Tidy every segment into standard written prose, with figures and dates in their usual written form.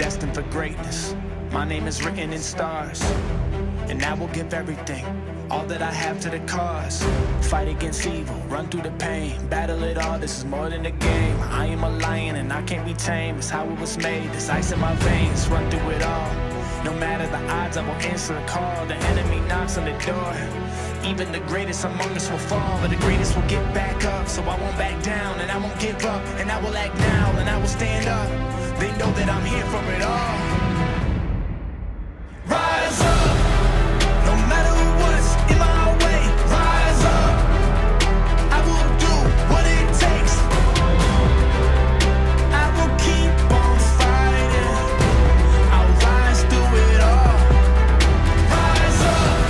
destined for greatness. My name is written in stars, and I will give everything, all that I have to the cause. Fight against evil, run through the pain, battle it all, this is more than a game. I am a lion and I can't be tamed, it's how it was made, this ice in my veins, run through it all. No matter the odds, I will answer the call. The enemy knocks on the door. Even the greatest among us will fall, but the greatest will get back up. So I won't back down, and I won't give up, and I will act now, and I will stand up. They know that I'm here for it all. Rise up, no matter what's in my way. Rise up, I will do what it takes. I will keep on fighting. I'll rise through it all. Rise up,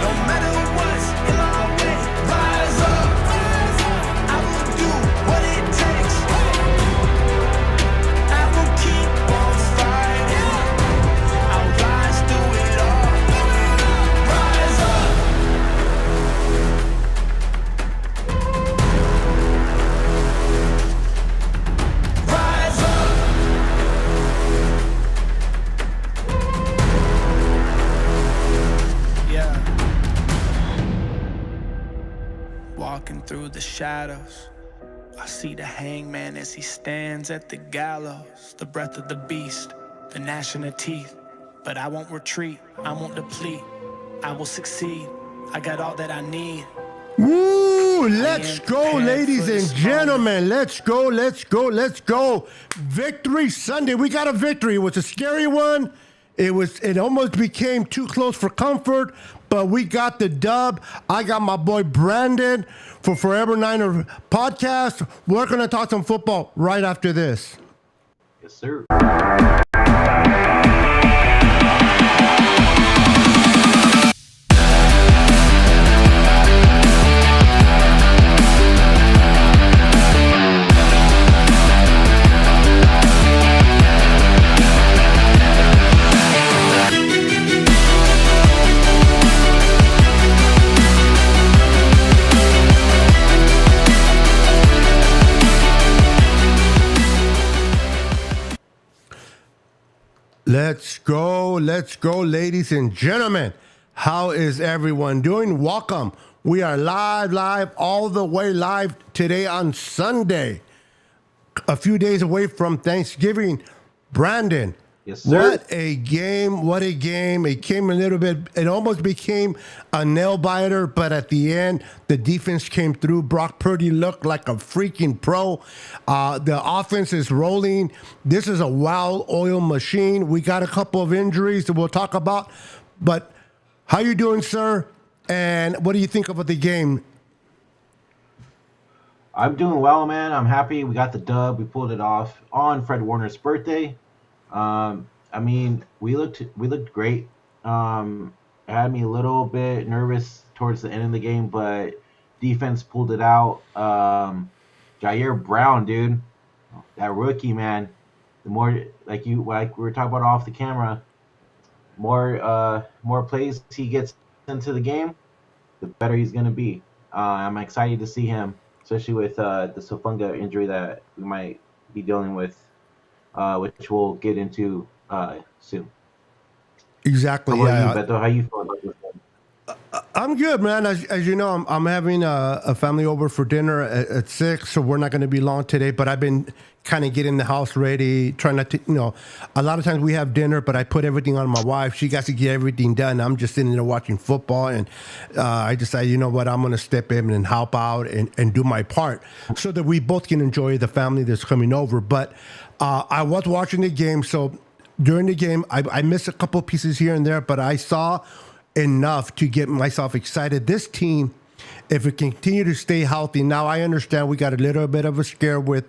no matter what's in my way. Rise up, I will do what it takes. I will keep on fighting. I'll rise through it all. Rise up. Rise up. Yeah. Walking through the shadows, I see the hangman as he stands at the gallows. The breath of the beast, the gnashing of teeth. But I won't retreat, I won't deplete. I will succeed, I got all that I need. Woo! Let's go, prepared ladies for and this gentlemen. Let's go, let's go, let's go. Victory Sunday. We got a victory. It was a scary one. It almost became too close for comfort, but we got the dub. I got my boy Brandon for Forever Niner podcast. We're going to talk some football right after this. Yes, sir. Let's go, ladies and gentlemen. How is everyone doing? Welcome. We are live, all the way live today on Sunday. A few days away from Thanksgiving. Brandon. Yes, sir. What a game. It came a little bit, it almost became a nail biter, but at the end, the defense came through. Brock Purdy looked like a freaking pro. The offense is rolling. This is a well-oiled machine. We got a couple of injuries that we'll talk about, but how you doing, sir? And what do you think about the game? I'm doing well, man. I'm happy we got the dub. We pulled it off on Fred Warner's birthday. I mean, we looked great. It had me a little bit nervous towards the end of the game, but defense pulled it out. Jair Brown, dude, that rookie, man. The more like we were talking about off the camera, more plays he gets into the game, the better he's gonna be. I'm excited to see him, especially with the Sofunga injury that we might be dealing with. Which we'll get into soon. Exactly. How about you, Beto? How you feel about this one? I'm good, man. As you know, I'm having a family over for dinner at 6, so we're not going to be long today. But I've been kind of getting the house ready, trying not to, a lot of times we have dinner, but I put everything on my wife. She got to get everything done. I'm just sitting there watching football, and I decided, you know what, I'm going to step in and help out and do my part so that we both can enjoy the family that's coming over. But I was watching the game, so during the game, I missed a couple pieces here and there, but I saw enough to get myself excited. This team, if it continue to stay healthy, now I understand we got a little bit of a scare with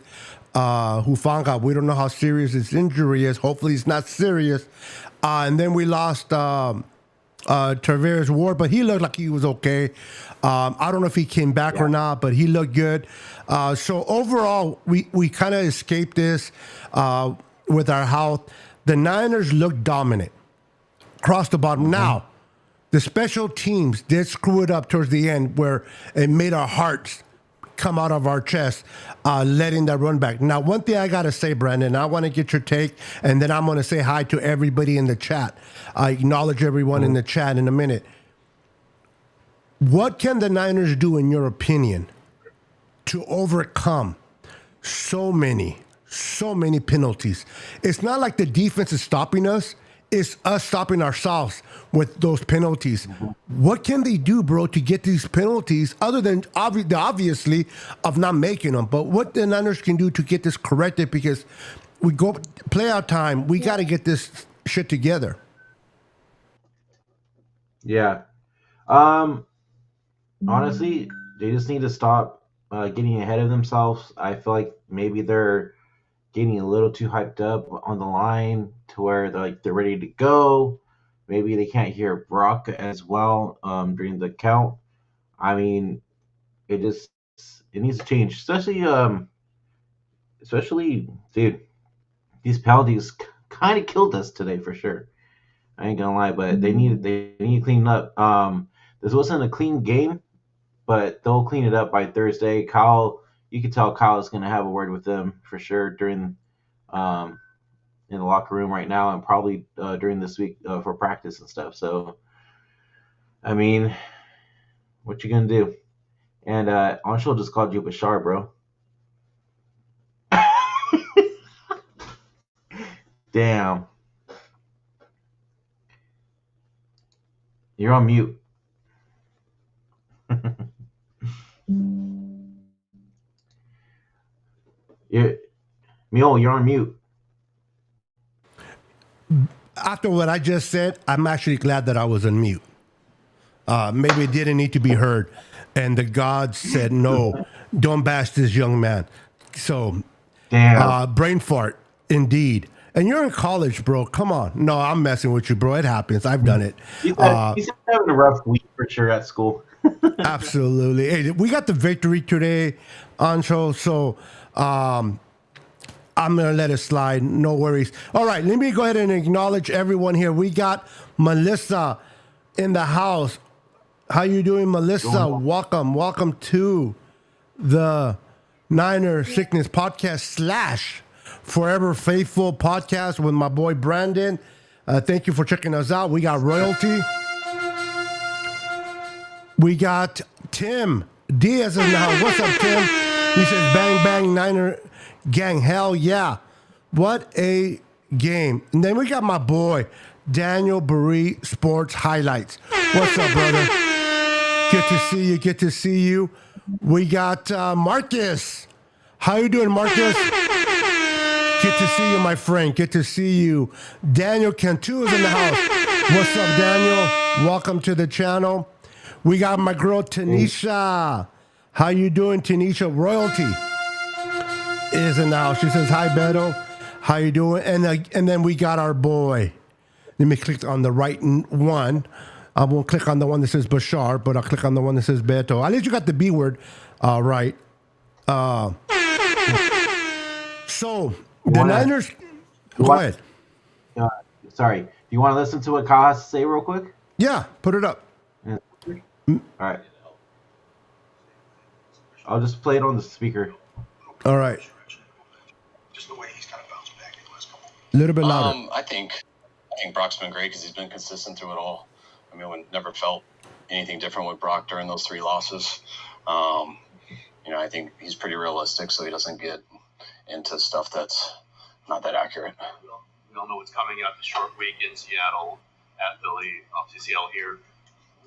Hufanga. We don't know how serious his injury is. Hopefully it's not serious. And then we lost Traveris Ward, but he looked like he was okay. I don't know if he came back or not, but he looked good. So overall, we kind of escaped this with our health. The Niners looked dominant across the bottom. Now, the special teams did screw it up towards the end where it made our hearts come out of our chest, letting that run back. Now, one thing I got to say, Brandon, I want to get your take, and then I'm going to say hi to everybody in the chat. I acknowledge everyone in the chat in a minute. What can the Niners do, in your opinion, to overcome so many penalties? It's not like the defense is stopping us. It's us stopping ourselves with those penalties. What can they do, bro, to get these penalties other than obviously of not making them? But what the Niners can do to get this corrected, because we go play out time. We got to get this shit together. Yeah. Honestly, they just need to stop getting ahead of themselves. I feel like maybe they're getting a little too hyped up on the line to where they're ready to go. Maybe they can't hear Brock as well during the count. I mean, it needs to change, especially dude. These penalties kind of killed us today for sure. I ain't gonna lie, but they need to clean up. This wasn't a clean game, but they'll clean it up by Thursday. Kyle, you can tell Kyle is gonna have a word with them for sure during in the locker room right now, and probably during this week for practice and stuff. So, I mean, what you gonna do? And Anshul just called you Bashar, bro. Damn. You're on mute. You're on mute. After what I just said, I'm actually glad that I was on mute. Maybe it didn't need to be heard. And the gods said, no, don't bash this young man. So, Damn. brain fart, indeed. And you're in college, bro. Come on. No, I'm messing with you, bro. It happens. I've done it. He's having a rough week for sure at school. Absolutely. Hey, we got the victory today, Ancho. So I'm going to let it slide. No worries. All right. Let me go ahead and acknowledge everyone here. We got Melissa in the house. How you doing, Melissa? Welcome to the Niner Sickness Podcast / Forever Faithful podcast with my boy Brandon. Thank you for checking us out. We got Royalty. We got Tim Diaz in the house. What's up, Tim? He says, bang, bang, Niner gang. Hell yeah. What a game. And then we got my boy, Daniel Barry Sports Highlights. What's up, brother? Good to see you. We got Marcus. How you doing, Marcus? Good to see you, my friend. Good to see you. Daniel Cantu is in the house. What's up, Daniel? Welcome to the channel. We got my girl, Tanisha. How you doing, Tanisha? Royalty is in the house. She says, hi, Beto. How you doing? And then we got our boy. Let me click on the right one. I won't click on the one that says Bashar, but I'll click on the one that says Beto. At least you got the B word right. So, the Niners... Go ahead. Sorry. Do you want to listen to what Kyle has to say real quick? Yeah, put it up. Yeah. All right. I'll just play it on the speaker. All right. Just the way he's kind of bounced back in the last couple. A little bit louder. I think Brock's been great because he's been consistent through it all. I mean, we never felt anything different with Brock during those 3 losses. I think he's pretty realistic, so he doesn't get into stuff that's not that accurate. We all know what's coming out the short week in Seattle, at Philly, obviously Seattle here.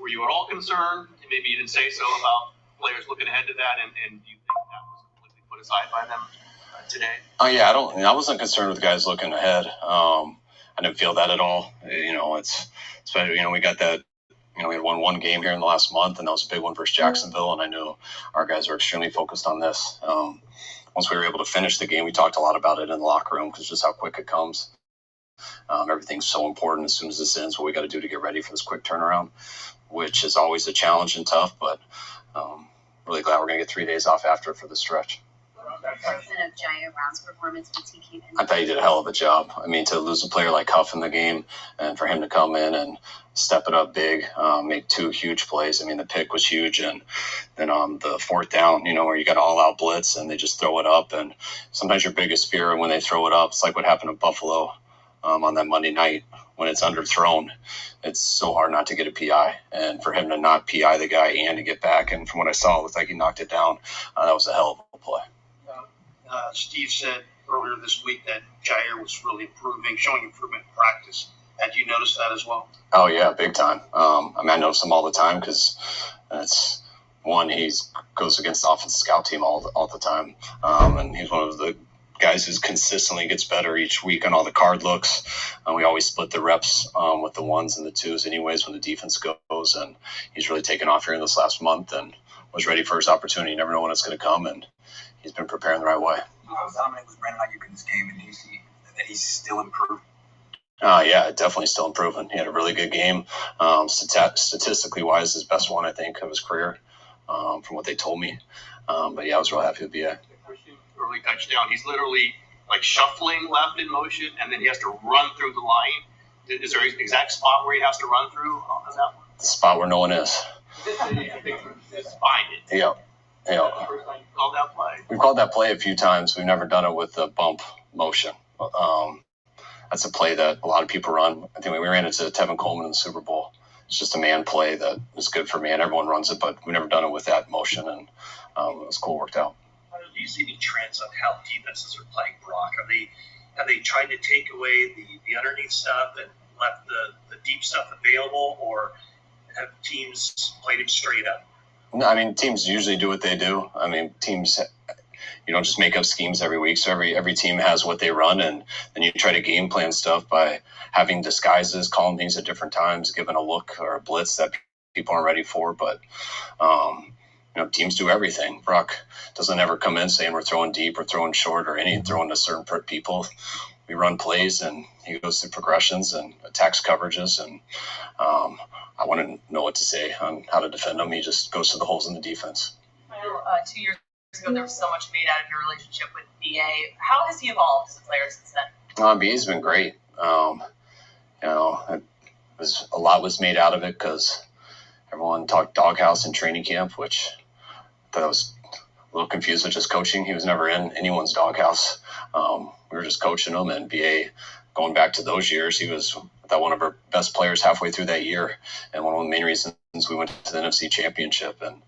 Were you at all concerned, and maybe you didn't say so, about players looking ahead to that, and do you think that was completely put aside by them today? Oh yeah, I wasn't concerned with guys looking ahead. I didn't feel that at all. It's especially we got that. We had won one game here in the last month, and that was a big one versus Jacksonville, and I knew our guys were extremely focused on this. Once we were able to finish the game, we talked a lot about it in the locker room because just how quick it comes. Everything's so important as soon as this ends, what we got to do to get ready for this quick turnaround, which is always a challenge and tough, but really glad we're going to get 3 days off after for the stretch. of Jair Brown's performance with TK? I thought he did a hell of a job. I mean, to lose a player like Huff in the game and for him to come in and step it up big, make 2 huge plays. I mean, the pick was huge. And then on the 4th down, where you got all out blitz and they just throw it up. And sometimes your biggest fear when they throw it up, it's like what happened to Buffalo on that Monday night when it's underthrown. It's so hard not to get a PI. And for him to not PI the guy and to get back, and from what I saw, it looked like he knocked it down. That was a hell of a play. Steve said earlier this week that Jair was really improving, showing improvement in practice. Had you noticed that as well? Oh, yeah, big time. I notice him all the time because it's one, he goes against the offensive scout team all the time. And he's one of the guys who consistently gets better each week on all the card looks. We always split the reps with the 1s and the 2s anyways when the defense goes. And he's really taken off here in this last month and was ready for his opportunity. You never know when it's going to come, and he's been preparing the right way. How dominant was Brandon Ayuk in this game, and do you see that he's still improved? Yeah, definitely still improving. He had a really good game. Statistically wise, his best one, I think, of his career, from what they told me. But yeah, I was real happy with BA. Early touchdown. He's literally like shuffling left in motion, and then he has to run through the line. Is there an exact spot where he has to run through on that one? The spot where no one is. Find it. Yeah. First time you called that play. We've called that play a few times. We've never done it with the bump motion. That's a play that a lot of people run. I think we ran into Tevin Coleman in the Super Bowl. It's just a man play that is good for man. Everyone runs it, but we've never done it with that motion, and it was cool, worked out. Do you see any trends on how defenses are playing Brock? Have they tried to take away the underneath stuff and left the deep stuff available, or have teams played him straight up? No, I mean, teams usually do what they do. I mean, teams, you don't just make up schemes every week. So every team has what they run, and then you try to game plan stuff by having disguises, calling things at different times, giving a look or a blitz that people aren't ready for. But teams do everything. Brock doesn't ever come in saying we're throwing deep or throwing short or throwing to certain people. We run plays, and he goes through progressions and attacks coverages, and I wouldn't know what to say on how to defend him. He just goes to the holes in the defense. I know 2 years ago there was so much made out of your relationship with BA. How has he evolved as a player since then? BA's been great. A lot was made out of it because everyone talked doghouse in training camp, which I thought I was a little confused with just coaching. He was never in anyone's doghouse. We were just coaching him, and BA, going back to those years, he was, I thought, one of our best players halfway through that year, and one of the main reasons we went to the NFC Championship, and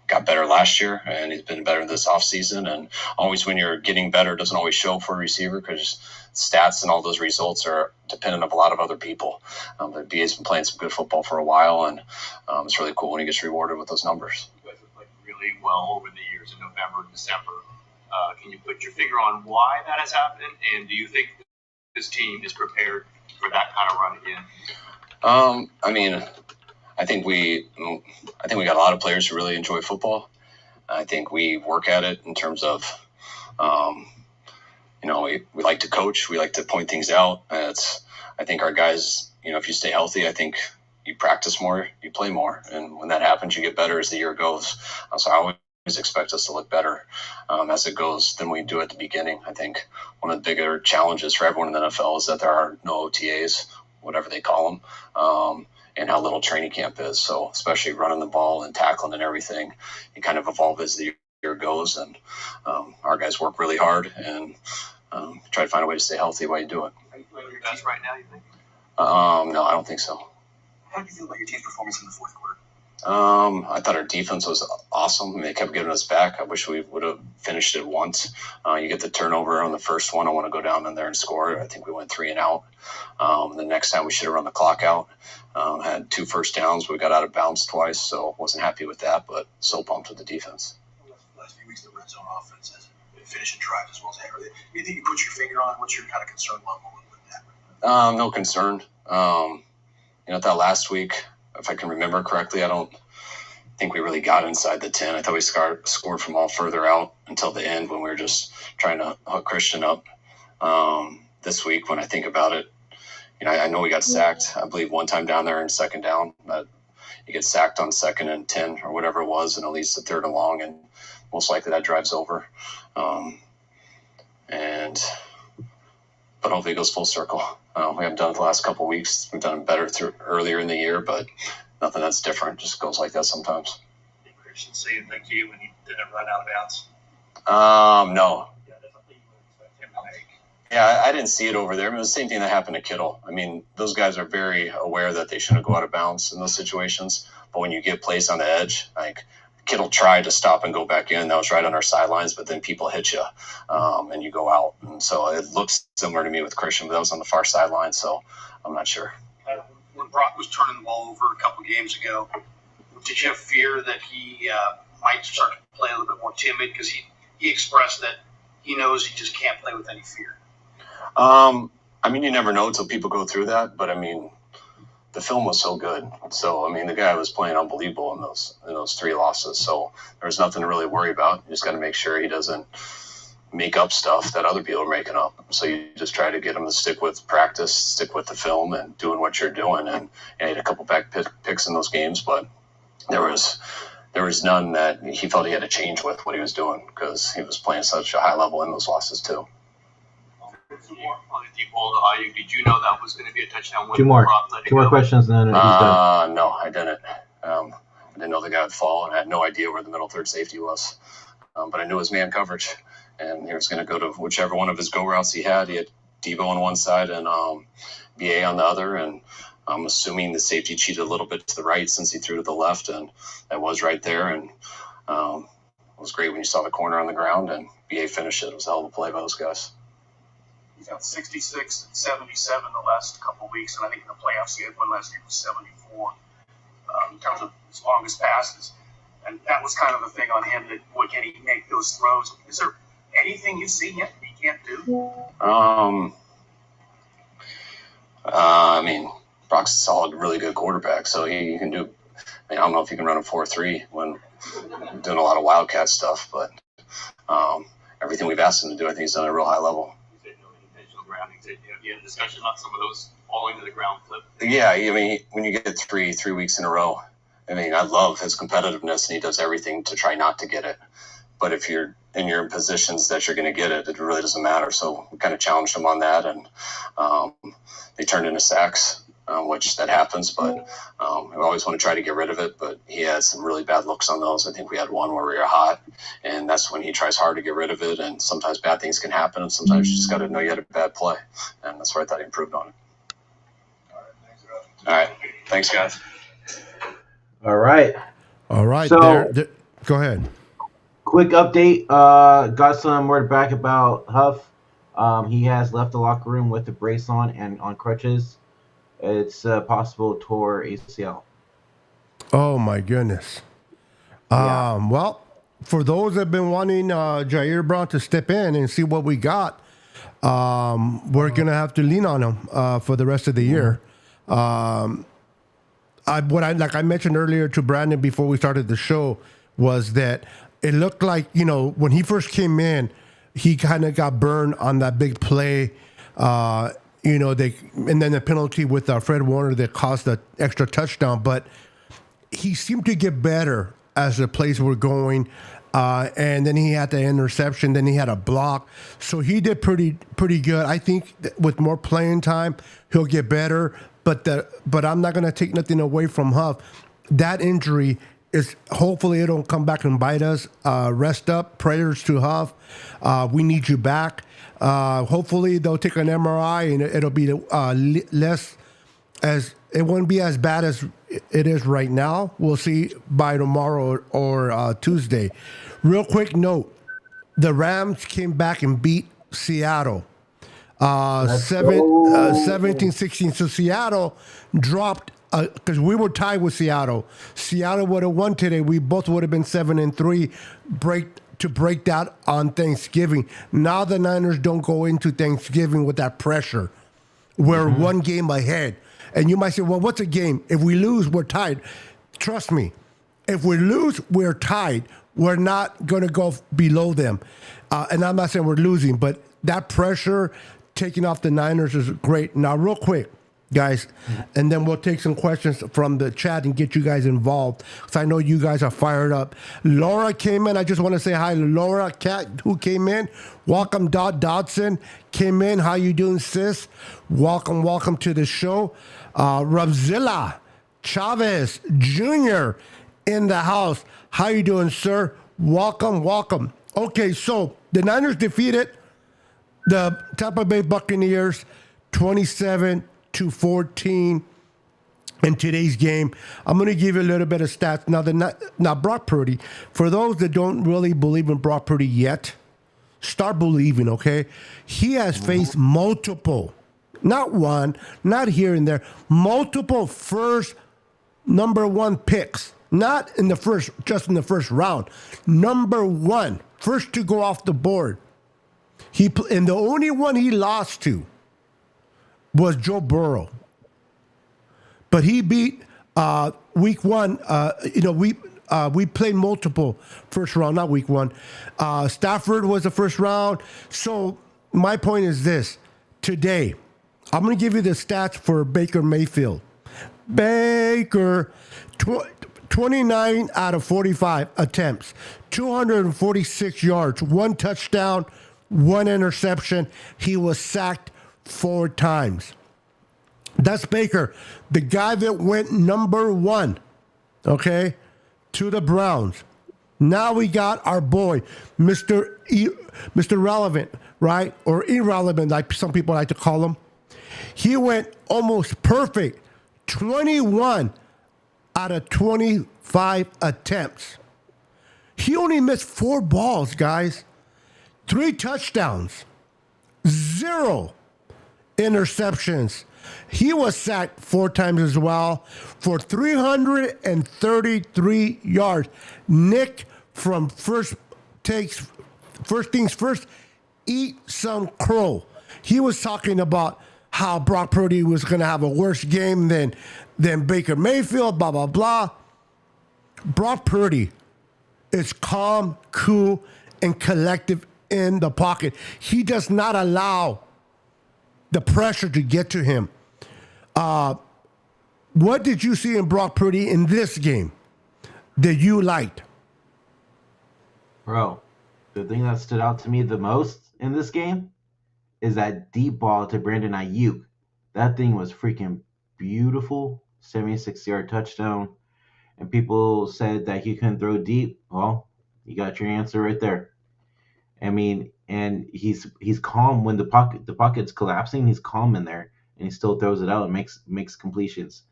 got better last year, and he's been better this offseason. And always when you're getting better, it doesn't always show for a receiver because stats and all those results are dependent on a lot of other people. But BA's been playing some good football for a while, and it's really cool when he gets rewarded with those numbers. You guys have played really well over the years in November and December. Can you put your finger on why that has happened, and do you think this team is prepared for that kind of run again? I think we got a lot of players who really enjoy football. I think we work at it in terms of, we like to coach, we like to point things out. I think our guys, if you stay healthy, I think you practice more, you play more, and when that happens, you get better as the year goes. So I always expect us to look better as it goes than we do at the beginning. I think one of the bigger challenges for everyone in the NFL is that there are no OTAs, whatever they call them, and how little training camp is. So especially running the ball and tackling and everything, you kind of evolve as the year goes. And our guys work really hard and try to find a way to stay healthy while you do it. Are you playing your best right now, you think? No, I don't think so. How do you feel about your team's performance in the fourth quarter? I thought our defense was awesome. They kept giving us back. I wish we would have finished it once. You get the turnover on the first one. I want to go down in there and score. I think we went 3 and out. The next time we should have run the clock out. Had 2 first downs. We got out of bounds twice, so wasn't happy with that, but so pumped with the defense. Last few weeks, the red zone offense has been finishing drives as well as ever. Anything you put your finger on? What's your kind of concern level with that? No concern. That last week, if I can remember correctly, I don't think we really got inside the 10. I thought we scored from all further out until the end when we were just trying to hook Christian up. This week, when I think about it, I know we got sacked, I believe, one time down there in second down. But you get sacked on 2nd and 10 or whatever it was, and it leads to 3rd and long, and most likely that drives over. But hopefully it goes full circle. We haven't done it the last couple of weeks. We've done it better earlier in the year, but nothing that's different. Just goes like that sometimes. Did Christian say anything to you when he didn't run out of bounds? No. Yeah, that's something you would expect him to make. Yeah, I didn't see it over there. I mean, the same thing that happened to Kittle. I mean, those guys are very aware that they shouldn't go out of bounds in those situations. But when you get placed on the edge, like Kittle tried to stop and go back in. That was right on our sidelines, but then people hit you and you go out. And so it looks similar to me with Christian, but that was on the far sideline, so I'm not sure. When Brock was turning the ball over a couple games ago, did you have fear that he might start to play a little bit more timid? Because he expressed that he knows he just can't play with any fear. I mean, you never know until people go through that, but I mean, the film was so good. So, I mean, the guy was playing unbelievable in those 3 losses. So there was nothing to really worry about. You just got to make sure he doesn't make up stuff that other people are making up. So you just try to get him to stick with practice, stick with the film, and doing what you're doing. And he had a couple back picks in those games, but there was none that he felt he had to change with what he was doing because he was playing such a high level in those losses too. On the deep ball to Ayuk, did you know that was going to be a touchdown win? Two more questions, and then he's done. No, I didn't. I didn't know the guy would fall, and I had no idea where the middle third safety was. But I knew his man coverage, and he was going to go to whichever one of his go routes he had. He had Debo on one side and BA on the other, and I'm assuming the safety cheated a little bit to the right since he threw to the left, and that was right there. And it was great when you saw the corner on the ground, and BA finished it. It was a hell of a play by those guys. He's got 66 and 77 the last couple of weeks, and I think in the playoffs he had one last year was 74 in terms of his longest passes. And that was kind of the thing on him, that boy, can he make those throws? Is there anything you've seen yet that he can't do? I mean, Brock's a solid, really good quarterback, so he can do. I don't know if he can run a 4.3 when doing a lot of Wildcat stuff, but everything we've asked him to do, I think he's done at a real high level. You said no intentional grounding. You had a discussion about some of those falling to the ground flip. Yeah, I mean, when you get three weeks in a row, I mean, I love his competitiveness, and he does everything to try not to get it. But if you're in positions that you're going to get it, it really doesn't matter. So we kind of challenged him on that, and they turned into sacks, which that happens. But we always want to try to get rid of it. But he had some really bad looks on those. I think we had one where we were hot, and that's when he tries hard to get rid of it. And sometimes bad things can happen, and sometimes you just got to know you had a bad play. And that's where I thought he improved on it. All right. Thanks, guys. All right. So, go ahead. Quick update. Got some word back about Huff. He has left the locker room with a brace on and on crutches. It's possible tore ACL. Oh my goodness. Yeah. Well, for those that have been wanting Jair Brown to step in and see what we got, we're gonna have to lean on him for the rest of the year. Like I mentioned earlier to Brandon before we started the show, was that it looked like, when he first came in, he kind of got burned on that big play, and then the penalty with Fred Warner that caused the extra touchdown. But he seemed to get better as the plays were going, and then he had the interception. Then he had a block, so he did pretty good. I think that with more playing time, he'll get better. But I'm not going to take nothing away from Huff. That injury is, hopefully it don't come back and bite us. Rest up. Prayers to Huff. We need you back. Hopefully they'll take an MRI and it'll be it won't be as bad as it is right now. We'll see by tomorrow or Tuesday. Real quick note: the Rams came back and beat Seattle. 17-16. So Seattle dropped because we were tied with Seattle. Seattle would have won today. We both would have been 7-3. Break that on Thanksgiving. Now the Niners don't go into Thanksgiving with that pressure. We're one game ahead. And you might say, well, what's a game? If we lose, we're tied. Trust me, if we lose, we're tied. We're not going to go below them. And I'm not saying we're losing, but that pressure taking off the Niners is great. Now, real quick, guys, and then we'll take some questions from the chat and get you guys involved, because I know you guys are fired up. Laura came in. I just want to say hi to Laura Cat, who came in. Welcome. Dodson came in. How you doing, sis? Welcome to the show. Rabzilla Chavez Jr. in the house. How you doing, sir? Welcome. Okay, so the Niners defeated the Tampa Bay Buccaneers 27-14 in today's game. I'm going to give you a little bit of stats. Now, Brock Purdy, for those that don't really believe in Brock Purdy yet, start believing, okay? He has faced multiple, not one, not here and there, multiple first number one picks. Not in the first, just in the first round. Number one, first to go off the board. And the only one he lost to was Joe Burrow. But he beat week one. We played multiple first round, not week one. Stafford was the first round. So my point is this. Today, I'm going to give you the stats for Baker Mayfield. Baker, 29 out of 45 attempts, 246 yards, 1 touchdown, 1 interception. He was sacked 4 times. That's Baker, the guy that went number 1, okay, to the Browns. Now we got our boy, Mr. Relevant, right? Or irrelevant, like some people like to call him. He went almost perfect, 21 out of 25 attempts. He only missed 4 balls, guys. 3 touchdowns. 0 interceptions. He was sacked 4 times as well for 333 yards. Nick from First Things First, eat some crow. He was talking about how Brock Purdy was going to have a worse game than Baker Mayfield, blah, blah, blah. Brock Purdy is calm, cool, and collective in the pocket. He does not allow the pressure to get to him. What did you see in Brock Purdy in this game that you liked? Bro, the thing that stood out to me the most in this game is that deep ball to Brandon Ayuk. That thing was freaking beautiful. 76-yard touchdown. And people said that he couldn't throw deep. Well, you got your answer right there. I mean, and he's calm when the pocket's collapsing. He's calm in there, and he still throws it out and makes completions.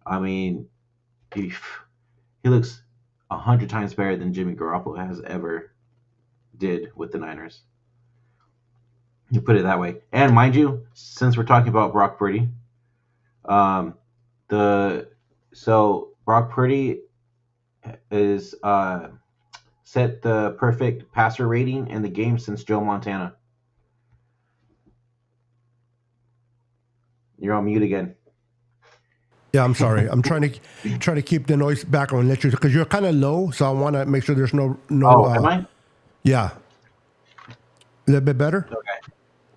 I mean, he looks 100 times better than Jimmy Garoppolo has ever did with the Niners. You put it that way. And mind you, since we're talking about Brock Purdy, Brock Purdy is set the perfect passer rating in the game since Joe Montana. You're on mute again. Yeah, I'm sorry. I'm trying to keep the noise back on, because you're kind of low, so I want to make sure there's no. Oh, am I? Yeah. A little bit better. Okay.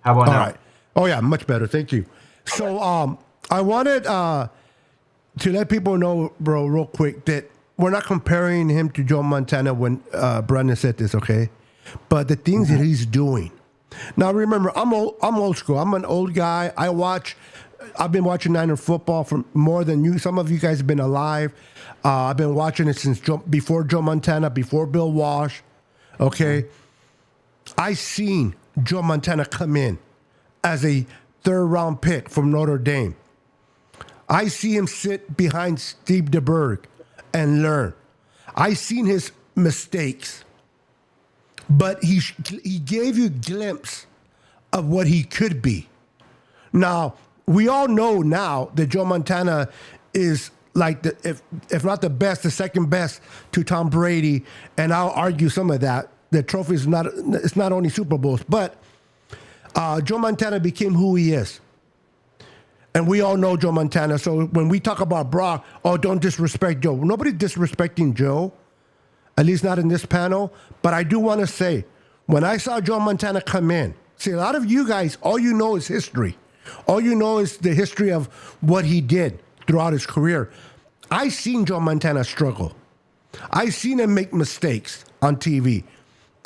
How about now? All right. Oh yeah, much better. Thank you. So I wanted to let people know, bro, real quick, that we're not comparing him to Joe Montana when Brandon said this, okay? But the things that he's doing. Now remember, I'm old school. I'm an old guy. I've been watching Niner football for more than you. Some of you guys have been alive. I've been watching it since before Joe Montana, before Bill Walsh. Okay, I seen Joe Montana come in as a 3rd-round pick from Notre Dame. I see him sit behind Steve DeBerg and learn. I seen his mistakes, but he gave you a glimpse of what he could be. Now, we all know now that Joe Montana is like if not the best, the second best to Tom Brady, and I'll argue some of that. The trophy is it's not only Super Bowls, but Joe Montana became who he is. And we all know Joe Montana. So when we talk about Brock, don't disrespect Joe. Nobody's disrespecting Joe, at least not in this panel. But I do want to say, when I saw Joe Montana come in, see, a lot of you guys, all you know is history. All you know is the history of what he did throughout his career. I seen Joe Montana struggle. I seen him make mistakes on TV.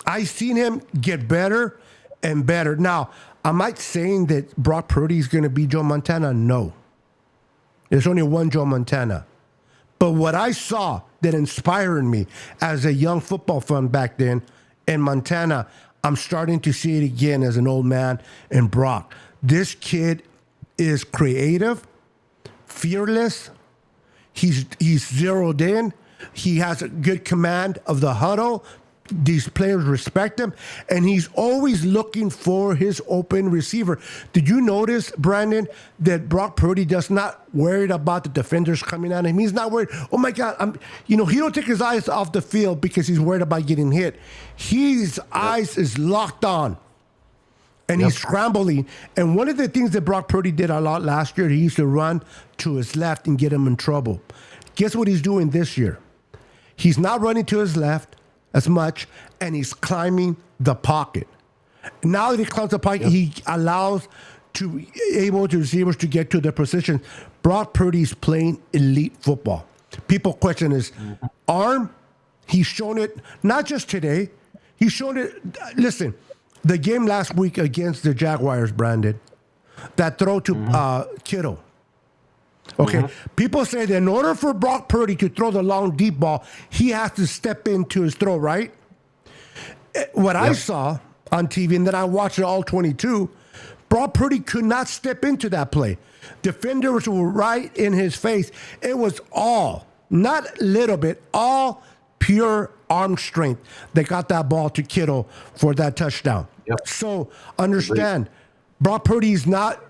I seen him get better and better. Now, am I saying that Brock Purdy is going to be Joe Montana? No. There's only one Joe Montana. But what I saw that inspired me as a young football fan back then in Montana, I'm starting to see it again as an old man in Brock. This kid is creative, fearless. He's zeroed in. He has a good command of the huddle. These players respect him, and he's always looking for his open receiver. Did you notice, Brandon, that Brock Purdy does not worried about the defenders coming at him? He's not worried. Oh my God, he don't take his eyes off the field because he's worried about getting hit. His eyes is locked on, and he's scrambling. And one of the things that Brock Purdy did a lot last year, he used to run to his left and get him in trouble. Guess what he's doing this year? He's not running to his left as much, and he's climbing the pocket. Now that he climbs the pocket, he allows able to receivers to get to their position. Brock Purdy's playing elite football. People question his arm. He's shown it not just today. He's shown it. Listen, the game last week against the Jaguars, Brandon, that throw to Kittle. Okay, people say that in order for Brock Purdy to throw the long deep ball, he has to step into his throw, right? What I saw on TV, and then I watched it all 22, Brock Purdy could not step into that play. Defenders were right in his face. It was all, not little bit, all pure arm strength that got that ball to Kittle for that touchdown. So understand, Brock Purdy is not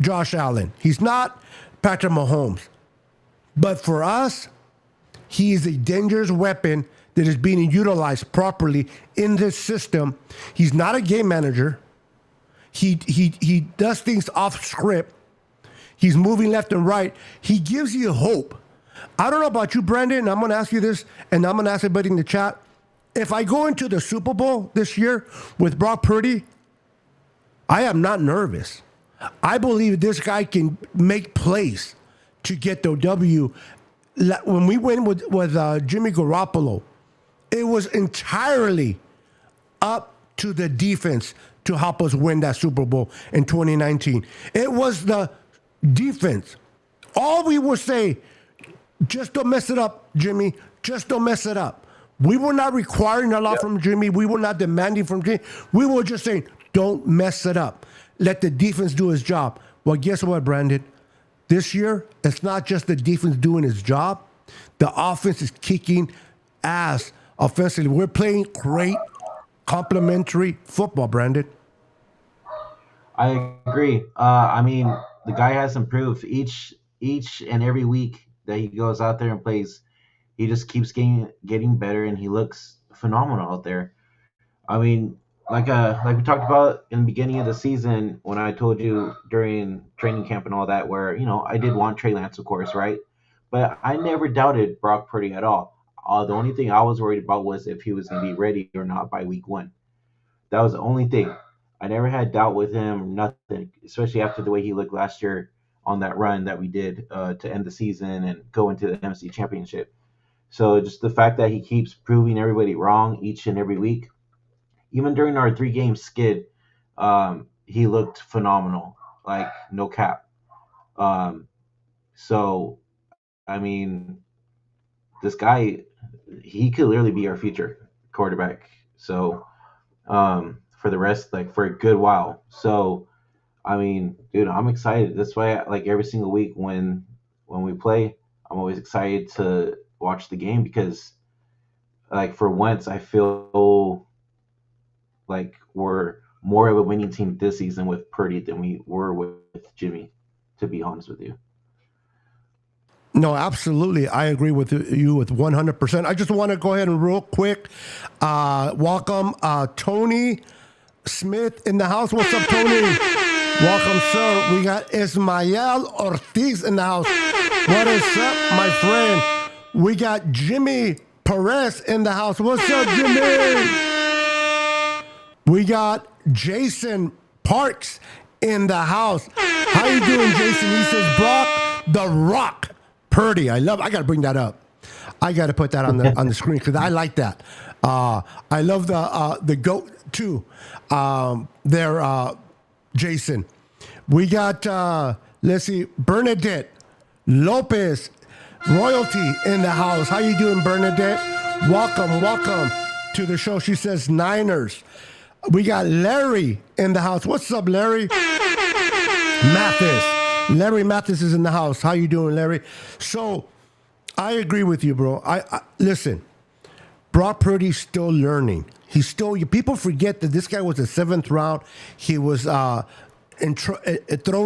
Josh Allen. He's not Patrick Mahomes. But for us, he is a dangerous weapon that is being utilized properly in this system. He's not a game manager. He does things off script. He's moving left and right. He gives you hope. I don't know about you, Brandon. I'm going to ask you this, and I'm going to ask everybody in the chat. If I go into the Super Bowl this year with Brock Purdy, I am not nervous. I believe this guy can make plays to get the W. When we went with Jimmy Garoppolo, it was entirely up to the defense to help us win that Super Bowl in 2019. It was the defense. All we would say, just don't mess it up, Jimmy. Just don't mess it up. We were not requiring a lot from Jimmy. We were not demanding from Jimmy. We were just saying, don't mess it up. Let the defense do his job. Well, guess what, Brandon? This year, it's not just the defense doing his job. The offense is kicking ass offensively. We're playing great complementary football, Brandon. I agree. I mean, the guy has improved each and every week that he goes out there and plays. He just keeps getting better, and he looks phenomenal out there. I mean, like we talked about in the beginning of the season when I told you during training camp and all that, where, I did want Trey Lance, of course, right? But I never doubted Brock Purdy at all. The only thing I was worried about was if he was going to be ready or not by week 1. That was the only thing. I never had doubt with him, nothing, especially after the way he looked last year on that run that we did to end the season and go into the NFC Championship. So just the fact that he keeps proving everybody wrong each and every week, even during our 3-game skid, he looked phenomenal, like no cap. So, I mean, this guy, he could literally be our future quarterback. So, for the rest, for a good while. So, I mean, dude, I'm excited. That's why, every single week when we play, I'm always excited to watch the game because, for once, I feel like we're more of a winning team this season with Purdy than we were with Jimmy, to be honest with you. No, absolutely. I agree with you with 100%. I just want to go ahead and real quick welcome Tony Smith in the house. What's up, Tony? Welcome, sir. We got Ismael Ortiz in the house. What is up, my friend? We got Jimmy Perez in the house. What's up, Jimmy? We got Jason Parks in the house. How you doing, Jason? He says, Brock, the Rock Purdy. I got to bring that up. I got to put that on the screen because I like that. I love the GOAT too. Jason. We got, let's see, Bernadette Lopez, royalty in the house. How you doing, Bernadette? Welcome to the show. She says Niners. We got Larry in the house. What's up, Larry? Mathis. Larry Mathis is in the house. How you doing, Larry? So, I agree with you, bro. I listen. Brock Purdy's still learning. People forget that this guy was the 7th round. He was thrown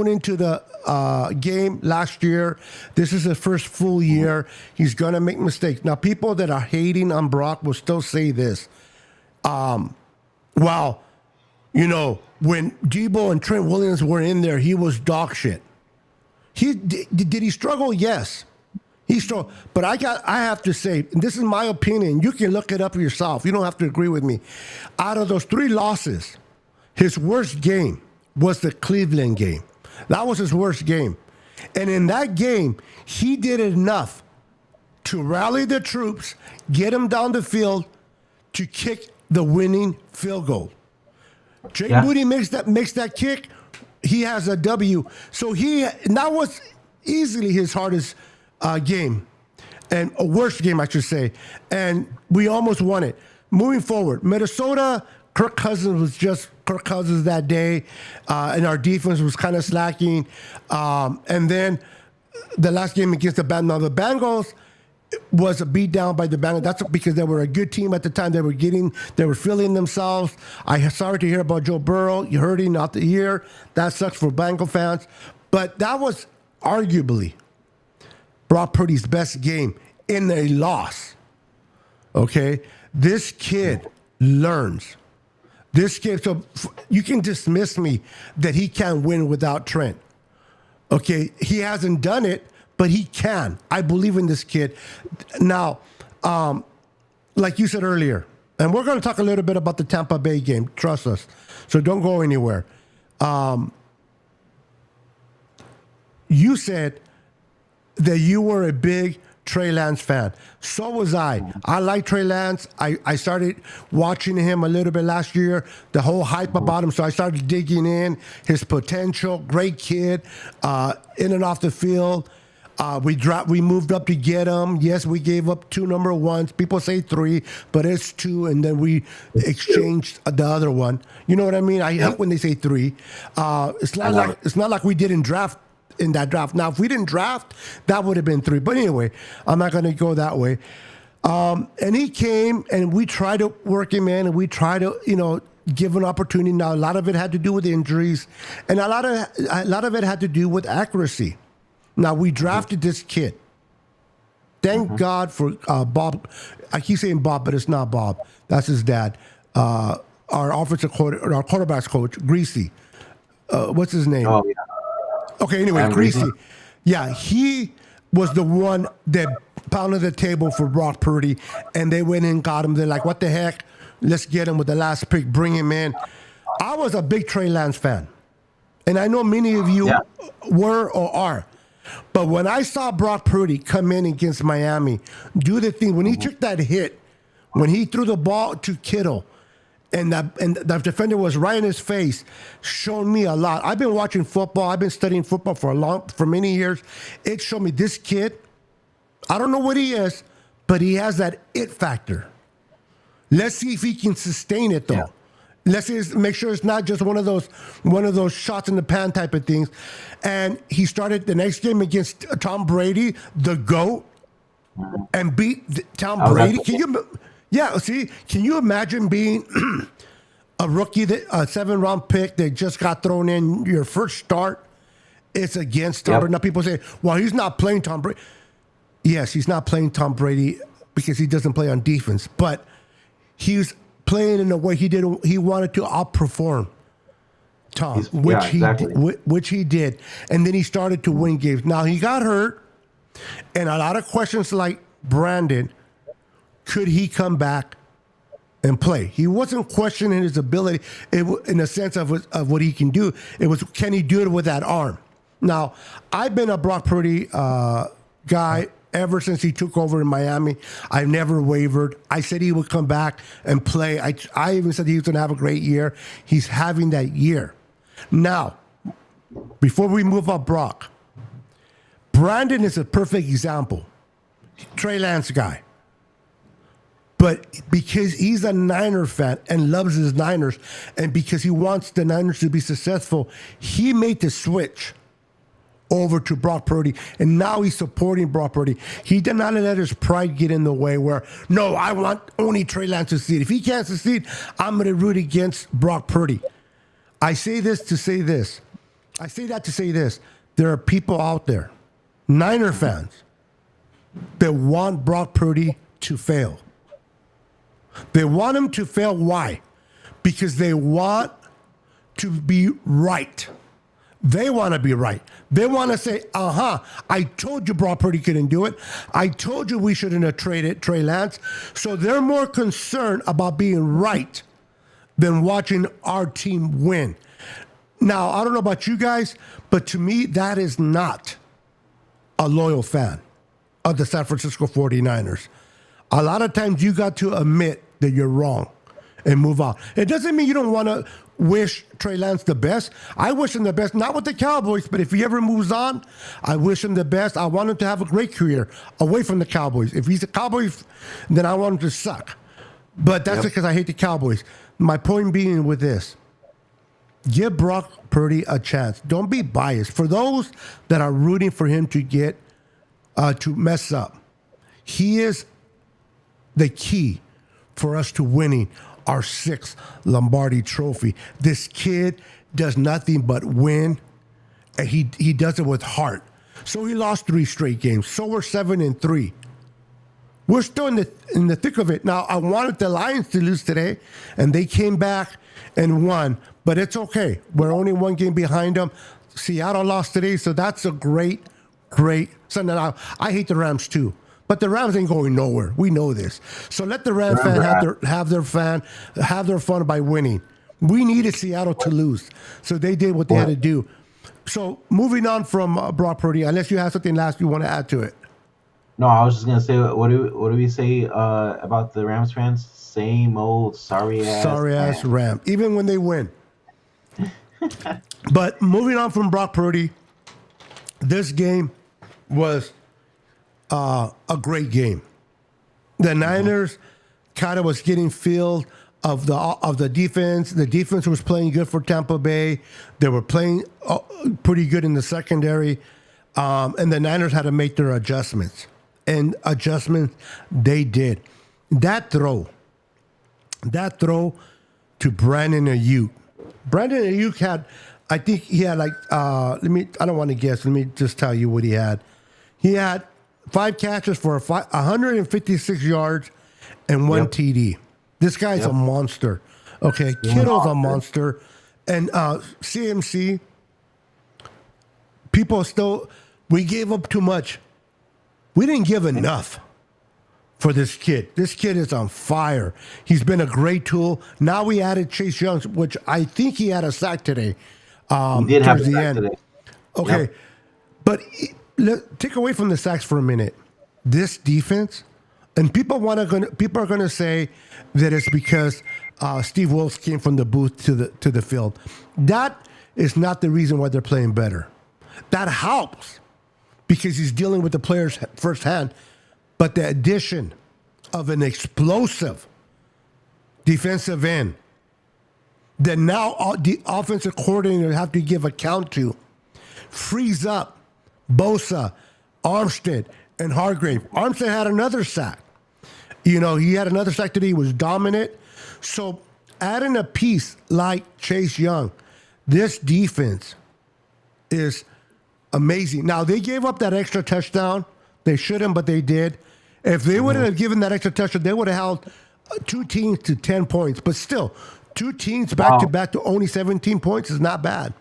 into the game last year. This is his first full year. He's going to make mistakes. Now, people that are hating on Brock will still say this. Well, you know, when Debo and Trent Williams were in there, he was dog shit. Did he struggle? Yes. He struggled. But I have to say, and this is my opinion, you can look it up yourself. You don't have to agree with me. Out of those 3 losses, his worst game was the Cleveland game. That was his worst game. And in that game, he did enough to rally the troops, get them down the field to kick the winning field goal. Jay Moody makes that kick. He has a W. So that was easily his hardest game, and a worst game, I should say. And we almost won it. Moving forward, Minnesota, Kirk Cousins was just Kirk Cousins that day, and our defense was kind of slacking. And then the last game against the Bengals was a beat down by the Bengals. That's because they were a good team at the time. They were feeling themselves. Sorry to hear about Joe Burrow. You heard him out the year. That sucks for Bengal fans. But that was arguably Brock Purdy's best game in a loss. Okay? This kid learns. This kid, so you can dismiss me that he can't win without Trent. Okay? He hasn't done it, but he can. I believe in this kid. Now, like you said earlier, and we're going to talk a little bit about the Tampa Bay game. Trust us. So don't go anywhere. You said that you were a big Trey Lance fan. So was I. I like Trey Lance. I started watching him a little bit last year, the whole hype about him. So I started digging in his potential. Great kid, in and off the field. We moved up to get him. Yes, we gave up 2 number ones. People say 3, but it's 2, and then we exchanged the other one. You know what I mean? I hate when they say 3. It's not like we didn't draft in that draft. Now, if we didn't draft, that would have been 3. But anyway, I'm not going to go that way. And he came, and we tried to work him in, and we tried to, give an opportunity. Now, a lot of it had to do with injuries, and a lot of it had to do with accuracy. Now, we drafted this kid. Thank God for Bob. I keep saying Bob, but it's not Bob. That's his dad. Our quarterback's coach, Greasy. What's his name? Oh, yeah. Okay, anyway, Greasy. Yeah, he was the one that pounded the table for Brock Purdy, and they went and got him. They're like, what the heck? Let's get him with the last pick, bring him in. I was a big Trey Lance fan, and I know many of you were or are. But when I saw Brock Purdy come in against Miami, do the thing, when he took that hit, when he threw the ball to Kittle, and the defender was right in his face, showed me a lot. I've been watching football. I've been studying football for many years. It showed me this kid, I don't know what he is, but he has that it factor. Let's see if he can sustain it, though. Yeah. Let's make sure it's not just one of those shots in the pan type of things. And he started the next game against Tom Brady, the GOAT, and beat Tom Brady. Can you imagine being a rookie, a 7th-round pick that just got thrown in your first start? It's against Tom Brady. Now people say, well, he's not playing Tom Brady. Yes, he's not playing Tom Brady because he doesn't play on defense, but he's playing in a way he wanted to outperform Tom, which he did. And then he started to win games. Now, he got hurt, and a lot of questions like Brandon, could he come back? and play. He wasn't questioning his ability in a sense of what he can do. It was, can he do it with that arm? Now, I've been a Brock Purdy guy ever since he took over in Miami. I've never wavered. I said he would come back and play. I even said he was going to have a great year. He's having that year. Now, before we move up Brock, Brandon is a perfect example. Trey Lance guy. But because he's a Niner fan and loves his Niners, and because he wants the Niners to be successful, he made the switch over to Brock Purdy, and now he's supporting Brock Purdy. He did not let his pride get in the way where, no, I want only Trey Lance to succeed. If he can't succeed, I'm going to root against Brock Purdy. I say this to say this. I say that to say this. There are people out there, Niner fans, that want Brock Purdy to fail. They want him to fail. Why? Because they want to be right. They want to be right. They want to say, I told you Brock Purdy couldn't do it. I told you we shouldn't have traded Trey Lance. So they're more concerned about being right than watching our team win. Now, I don't know about you guys, but to me, that is not a loyal fan of the San Francisco 49ers. A lot of times you got to admit that you're wrong and move on. It doesn't mean you don't want to wish Trey Lance the best. I wish him the best, not with the Cowboys, but if he ever moves on, I wish him the best. I want him to have a great career away from the Cowboys. If he's a Cowboys, then I want him to suck. But that's because I hate the Cowboys. My point being with this, give Brock Purdy a chance. Don't be biased. For those that are rooting for him to get to mess up, he is the key for us to winning our 6th Lombardi trophy. This kid does nothing but win, and he does it with heart. So he lost 3 straight games. So we're 7-3. We're still in the thick of it. Now, I wanted the Lions to lose today, and they came back and won, but it's okay. We're only 1 game behind them. Seattle lost today, so that's a great something. Now, I hate the Rams too. But the Rams ain't going nowhere. We know this. So let the Rams fan have their fun by winning. We needed Seattle to lose, so they did what they had to do. So moving on from Brock Purdy, unless you have something last you want to add to it. No, I was just gonna say, what do we say about the Rams fans? Same old sorry ass Ram, even when they win. But moving on from Brock Purdy, this game was a great game. The Niners kind of was getting feel of the defense. The defense was playing good for Tampa Bay. They were playing pretty good in the secondary, and the Niners had to make their adjustments. And adjustments they did. That throw to Brandon Ayuk. Brandon Ayuk had, I think he had like, I don't want to guess. Let me just tell you what he had. He had 5 catches for 156 yards and 1 TD. This guy's a monster. Okay, Kittle's a monster. And CMC, people still, we gave up too much. We didn't give enough for this kid. This kid is on fire. He's been a great tool. Now we added Chase Young, which I think he had a sack today. He did have a sack today. Okay, but take away from the sacks for a minute. This defense, and people are going to say that it's because Steve Wilkes came from the booth to the field. That is not the reason why they're playing better. That helps because he's dealing with the players firsthand. But the addition of an explosive defensive end that now the offensive coordinator have to give account to frees up Bosa, Armstead, and Hargrave. Armstead had another sack. He had another sack today. He was dominant. So adding a piece like Chase Young, this defense is amazing. Now, they gave up that extra touchdown. They shouldn't, but they did. If they wouldn't have given that extra touchdown, they would have held 2 teams to 10 points. But still, 2 teams back-to-back to only 17 points is not bad.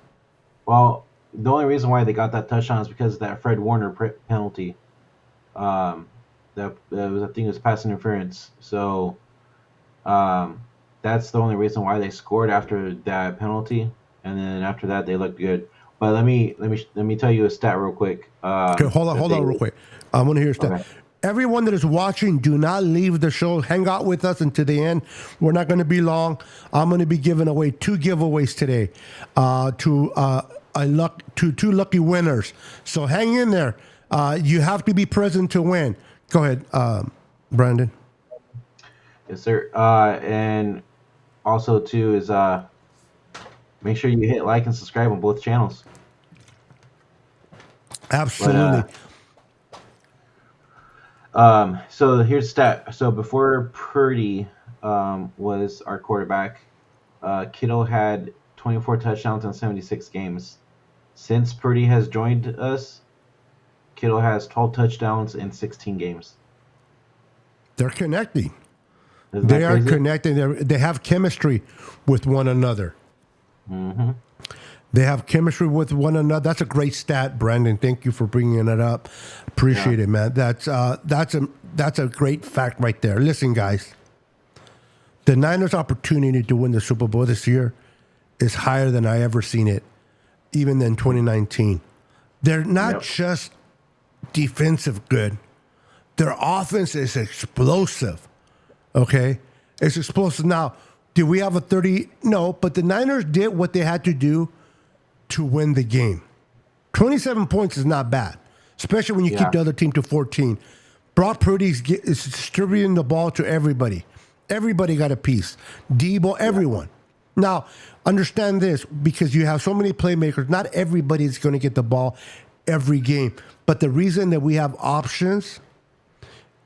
Well, the only reason why they got that touchdown is because of that Fred Warner penalty. I think it was pass interference. So, That's the only reason why they scored after that penalty, and then after that they looked good. But let me tell you a stat real quick. Okay, hold on real quick. I want to hear a stat. Okay. Everyone that is watching, do not leave the show. Hang out with us until the end. We're not going to be long. I'm going to be giving away 2 giveaways today to 2 lucky winners. So hang in there. You have to be present to win. Go ahead, Brandon. Yes, sir. And also too is make sure you hit like and subscribe on both channels. Absolutely. So here's a stat. So before Purdy was our quarterback, Kittle had 24 touchdowns in 76 games. Since Purdy has joined us, Kittle has 12 touchdowns in 16 games. They're connecting. Isn't They that are crazy? connecting. They have chemistry with one another. Mm-hmm. They have chemistry with one another. That's a great stat, Brandon. Thank you for bringing it up. Appreciate it, man. That's a great fact right there. Listen, guys, the Niners' opportunity to win the Super Bowl this year is higher than I ever seen it, even in 2019. They're not just defensive good. Their offense is explosive. Okay, it's explosive. Now, did we have a 30? No, but the Niners did what they had to do to win the game. 27 points is not bad, especially when you keep the other team to 14. Brock Purdy is distributing the ball to everybody. Everybody got a piece. Debo, everyone. Now, understand this, because you have so many playmakers, not everybody is going to get the ball every game. But the reason that we have options,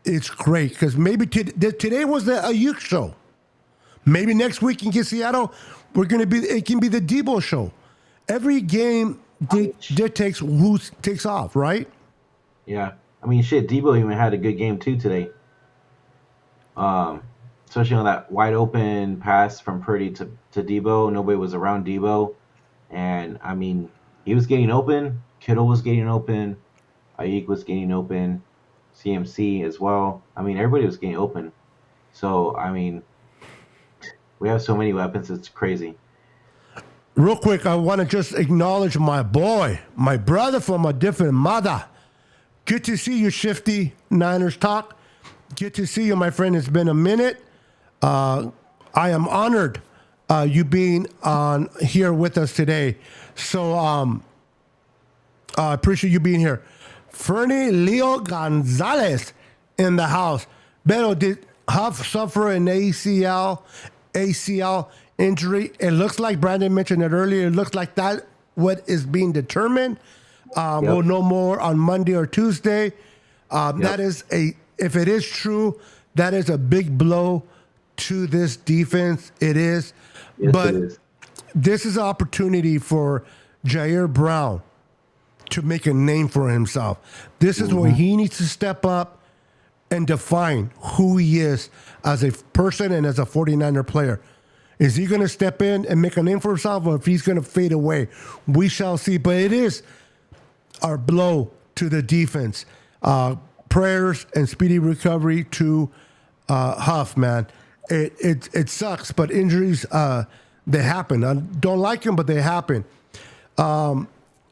it's great, because maybe today was a Ayuk show. Maybe next week in Seattle, it can be the Debo show. Every game dictates who takes off, right? Yeah. I mean, shit, Debo even had a good game too today. Especially on that wide open pass from Purdy to Debo. Nobody was around Debo. And, I mean, he was getting open. Kittle was getting open. Ayuk was getting open. CMC as well. I mean, everybody was getting open. So, I mean, we have so many weapons, it's crazy. Real quick, I want to just acknowledge my boy, my brother from a different mother. Good to see you, Shifty Niners Talk. Good to see you, my friend. It's been a minute. I am honored you being on here with us today. So I appreciate you being here. Fernie Leo Gonzalez in the house. Beto, did Huff suffer an ACL injury? It looks like Brandon mentioned it earlier. It looks like that what is being determined. We'll know more on Monday or Tuesday. That is if it is true, that is a big blow to this defense. It is. Yes, but it is. This is an opportunity for Jair Brown to make a name for himself. This is where he needs to step up and define who he is as a person and as a 49er player. Is he going to step in and make a name for himself, or if he's going to fade away? We shall see. But it is our blow to the defense. Prayers and speedy recovery to Huff, man. It sucks, but injuries, they happen. I don't like them, but they happen.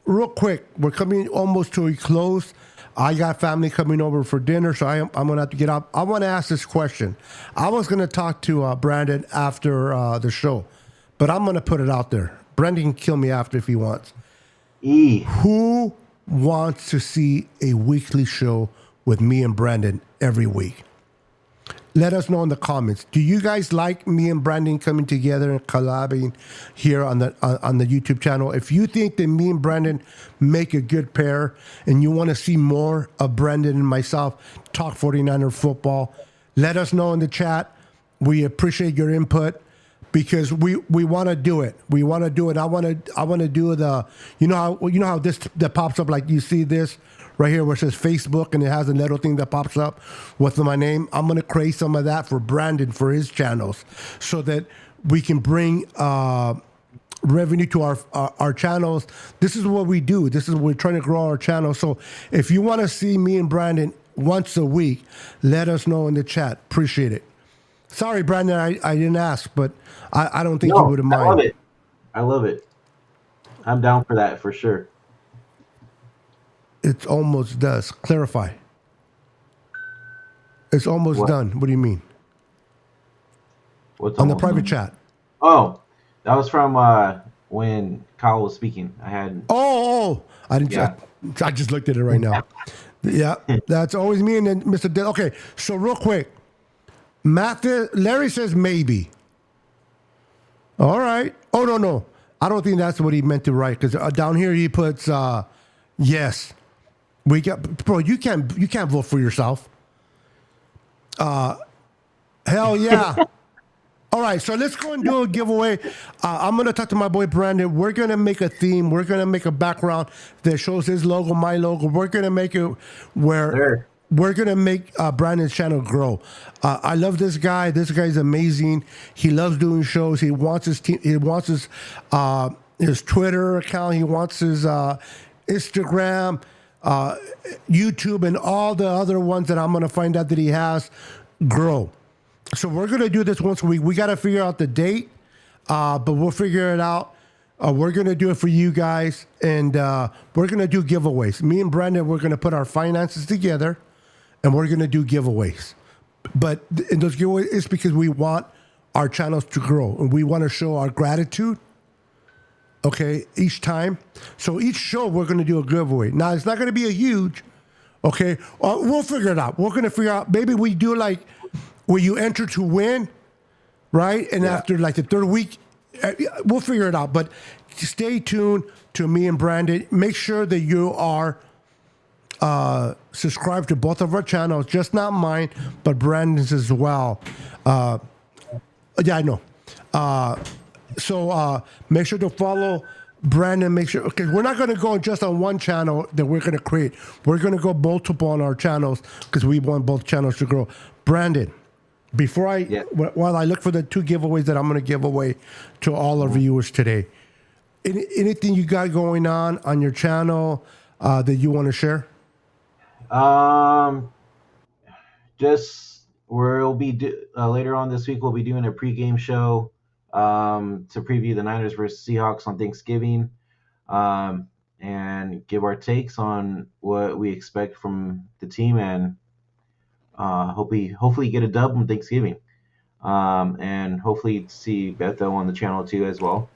Real quick, we're coming almost to a close. I got family coming over for dinner, so I'm going to have to get up. I want to ask this question. I was going to talk to Brandon after the show, but I'm going to put it out there. Brandon can kill me after if he wants. Who wants to see a weekly show with me and Brandon every week? Let us know in the comments. Do you guys like me and Brandon coming together and collabing here on the YouTube channel? If you think that me and Brandon make a good pair and you want to see more of Brandon and myself talk 49er football, let us know in the chat. We appreciate your input because we want to do it. We want to do it. I want to do the you know how this that pops up, like you see this right here where it says Facebook and it has a little thing that pops up with my name. I'm going to create some of that for Brandon for his channels so that we can bring revenue to our channels. This is what we do. This is what we're trying to grow our channel. So if you want to see me and Brandon once a week, let us know in the chat. Appreciate it. Sorry, Brandon, I didn't ask, but I don't think you No, would have I love mind. it. I love it. I'm down for that for sure. It's almost does. Clarify. It's almost What? done. What do you mean? What's On the almost private done? chat. Oh, that was from when Kyle was speaking. I had I didn't. Yeah. I just looked at it right now. Yeah, that's always me and then Mr. Dill. Okay, so real quick, Larry says maybe. All right. Oh no, I don't think that's what he meant to write because down here he puts yes. We got bro. You can't vote for yourself. Hell yeah. All right, so let's go and do a giveaway. I'm going to talk to my boy Brandon. We're going to make a theme. We're going to make a background that shows his logo, my logo. We're going to make it where Sure. we're going to make Brandon's channel grow. I love this guy. This guy's amazing. He loves doing shows. He wants his team. He wants his Twitter account. He wants his Instagram, YouTube, and all the other ones that I'm going to find out that he has grow. So we're going to do this once a week. We got to figure out the date, but we'll figure it out. We're going to do it for you guys, and we're going to do giveaways. Me and Brandon, we're going to put our finances together, and we're going to do giveaways. But in those giveaways, it's because we want our channels to grow, and we want to show our gratitude, okay, each time. So each show, we're going to do a giveaway. Now, it's not going to be a huge, okay? We'll figure it out. We're going to figure out, maybe we do like, where you enter to win, right? And after like the third week, we'll figure it out. But stay tuned to me and Brandon. Make sure that you are subscribed to both of our channels, just not mine, but Brandon's as well. Yeah, I know. So make sure to follow Brandon. Make sure, because we're not going to go just on one channel that we're going to create. We're going to go multiple on our channels because we want both channels to grow. Brandon. Before while I look for the 2 giveaways that I'm going to give away to all our viewers today, anything you got going on your channel that you want to share? Just we'll be later on this week. We'll be doing a pregame show to preview the Niners versus Seahawks on Thanksgiving, and give our takes on what we expect from the team and. Hopefully get a dub on Thanksgiving, and hopefully see Beto on the channel too as well,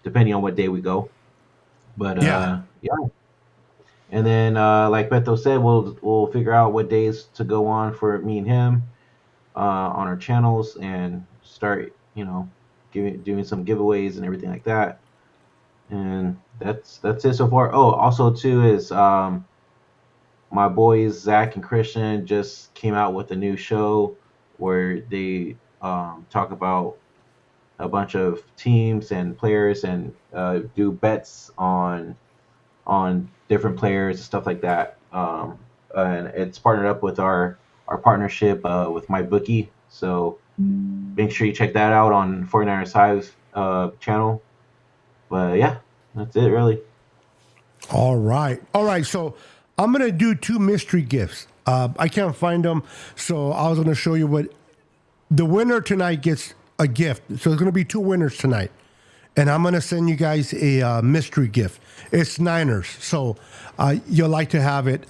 depending on what day we go. But yeah. And then like Beto said, we'll figure out what days to go on for me and him on our channels and start doing some giveaways and everything like that. And that's it so far. Oh, also too is my boys Zach and Christian just came out with a new show where they talk about a bunch of teams and players and do bets on different players and stuff like that. And it's partnered up with our partnership with MyBookie. So make sure you check that out on 49ers Hive channel. But yeah, that's it really. All right. So I'm going to do 2 mystery gifts. I can't find them, so I was going to show you what the winner tonight gets a gift. So there's going to be 2 winners tonight, and I'm going to send you guys a mystery gift. It's Niners, so you'll like to have it.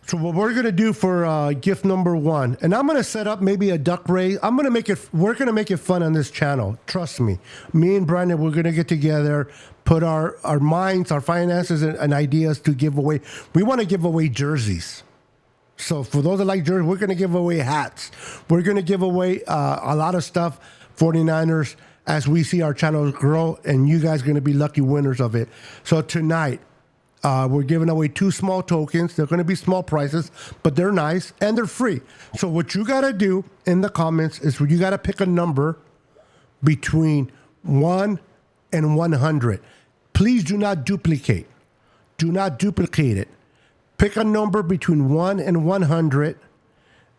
So what we're going to do for gift number 1, and I'm going to set up maybe a duck race. We're going to make it fun on this channel. Trust me. Me and Brandon, we're going to get together, put our minds, our finances, and ideas to give away. We want to give away jerseys. So for those that like jerseys, we're going to give away hats. We're going to give away a lot of stuff, 49ers, as we see our channels grow, and you guys are going to be lucky winners of it. So tonight, we're giving away 2 small tokens. They're going to be small prices, but they're nice and they're free. So what you got to do in the comments is you got to pick a number between 1 and 100. Please do not duplicate. Do not duplicate it. Pick a number between 1 and 100.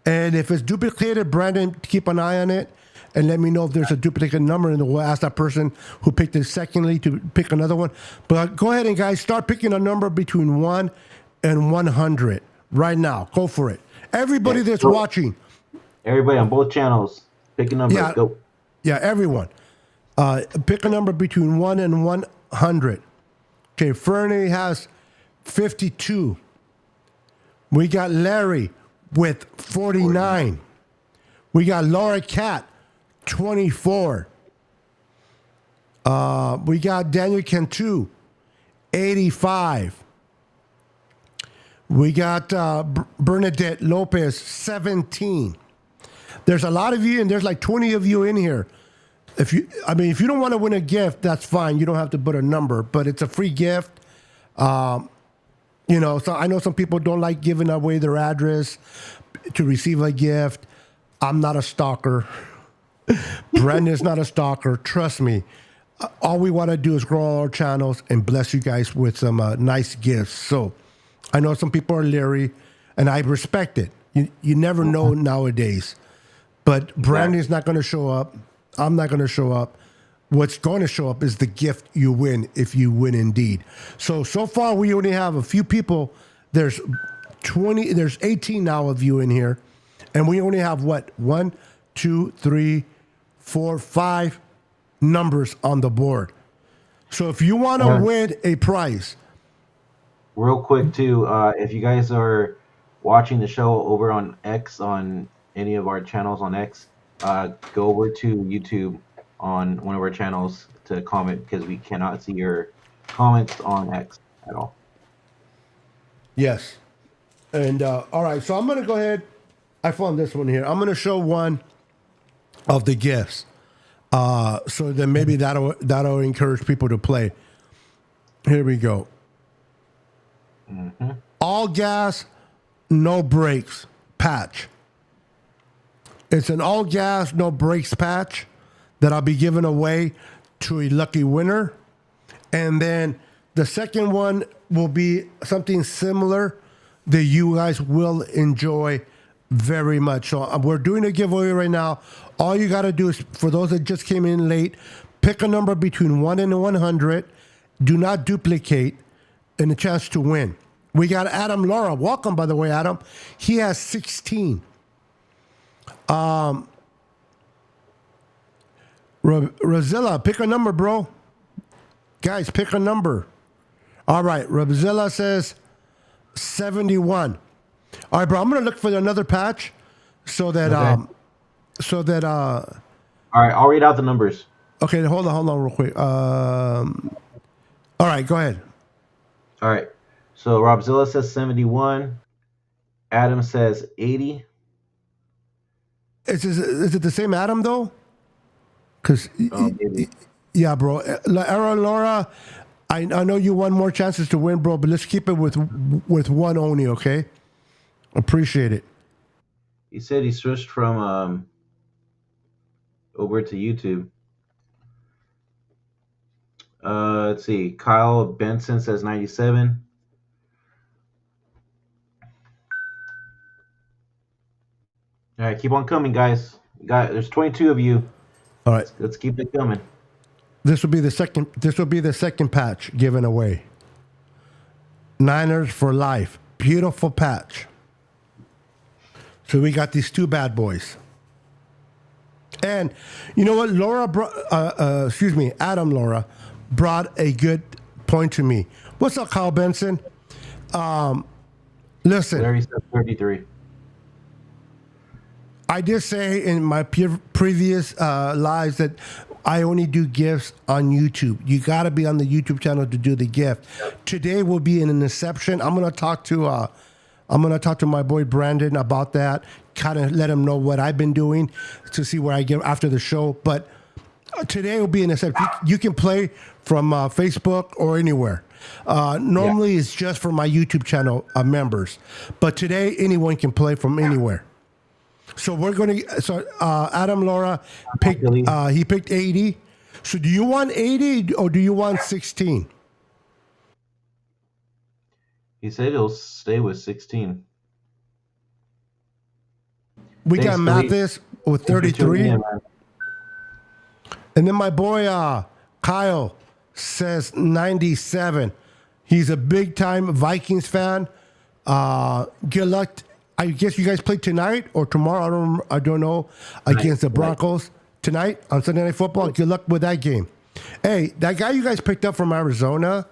And if it's duplicated, Brandon, keep an eye on it and let me know if there's a duplicate number, and we'll ask that person who picked it secondly to pick another one. But go ahead and, guys, start picking a number between 1 and 100 right now. Go for it. Everybody Yeah, that's so- watching. Everybody on both channels, pick a number. Yeah. Go. Yeah, everyone. Pick a number between 1 and 100. Okay, Fernie has 52. We got Larry with 49. We got Laura Cat, 24. We got Daniel Cantu, 85. We got Bernadette Lopez, 17. There's a lot of you, and there's like 20 of you in here. If you don't want to win a gift, that's fine. You don't have to put a number, but it's a free gift. So I know some people don't like giving away their address to receive a gift. I'm not a stalker. Brandon's not a stalker. Trust me. All we want to do is grow our channels and bless you guys with some nice gifts. So I know some people are leery, and I respect it. You never know nowadays. But Brandon's not going to show up. I'm not going to show up. What's going to show up is the gift you win if you win indeed. So far we only have a few people. There's 18 now of you in here. And we only have 1, 2, 3, 4, 5 numbers on the board. So if you want to win a prize. Real quick too, if you guys are watching the show over on X, on any of our channels on X, go over to YouTube on one of our channels to comment, because we cannot see your comments on X at all. Yes. And all right, so I'm going to go ahead. I found this one here. I'm going to show one of the gifts. So then maybe that'll encourage people to play. Here we go. All gas, no brakes patch. It's an all gas, no brakes patch that I'll be giving away to a lucky winner. And then the second one will be something similar that you guys will enjoy very much. So we're doing a giveaway right now. All you got to do is, for those that just came in late, pick a number between 1 and 100. Do not duplicate, and a chance to win. We got Adam Laura. Welcome, by the way, Adam. He has 16. Rozilla, pick a number, bro. Guys, pick a number. All right, Rozilla says 71. All right, bro, I'm going to look for another patch so that... Okay. All right, I'll read out the numbers. Okay, hold on real quick. All right, go ahead. All right. So Robzilla says 71. Adam says 80. Is it the same Adam though? Because yeah, bro. Aaron Laura, I know you want more chances to win, bro, but let's keep it with one only, okay? Appreciate it. He said he switched from over to YouTube. Let's see. Kyle Benson says 97. All right, keep on coming, guys. There's 22 of you. All right, let's keep it coming. This will be the second patch given away. Niners for life. Beautiful patch. So we got these two bad boys. And you know what? Adam Laura brought a good point to me. What's up, Kyle Benson? Listen. 33. I did say in my previous lives that I only do gifts on YouTube. You got to be on the YouTube channel to do the gift. Today will be an inception. I'm gonna talk to my boy Brandon about that. Kind of let him know what I've been doing to see where I get after the show. But today will be an inception. You can play from Facebook or anywhere. Normally it's just for my YouTube channel members, but today anyone can play from anywhere. So we're going to. So Adam Laura picked. He picked 80. So do you want 80 or do you want 16? He said he'll stay with 16. We got Mathis with 33. And then my boy Kyle says 97. He's a big time Vikings fan. Good luck. I guess you guys play tonight or tomorrow. I don't know. Against the Broncos tonight on Sunday Night Football. Good luck with that game. Hey, that guy you guys picked up from Arizona,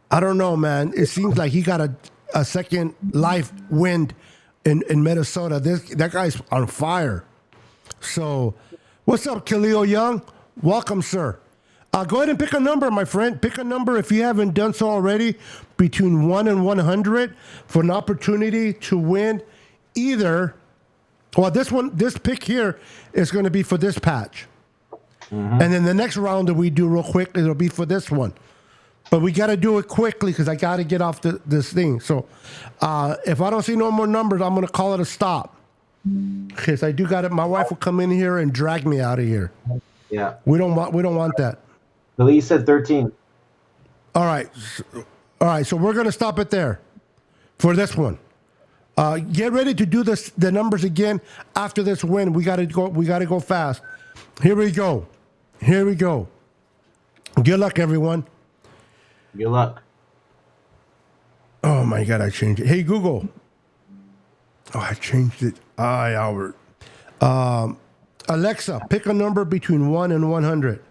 I don't know, man. It seems like he got a second life wind in Minnesota. That guy's on fire. So, what's up, Khalil Young? Welcome, sir. Go ahead and pick a number, my friend. Pick a number if you haven't done so already, between 1 and 100 for an opportunity to win either. Well, this pick here is going to be for this patch. Mm-hmm. And then the next round that we do real quick, it'll be for this one. But we got to do it quickly because I got to get off this thing. So if I don't see no more numbers, I'm going to call it a stop. Because I do got it. My wife will come in here and drag me out of here. Yeah. We don't want that. Lee said 13. All right. So we're going to stop it there for this one. Get ready to do the numbers again after this win. We got to go fast. Here we go. Good luck, everyone. Good luck. Oh my God, I changed it. Hey Google. Oh, I changed it. Albert. Alexa, pick a number between 1 and 100.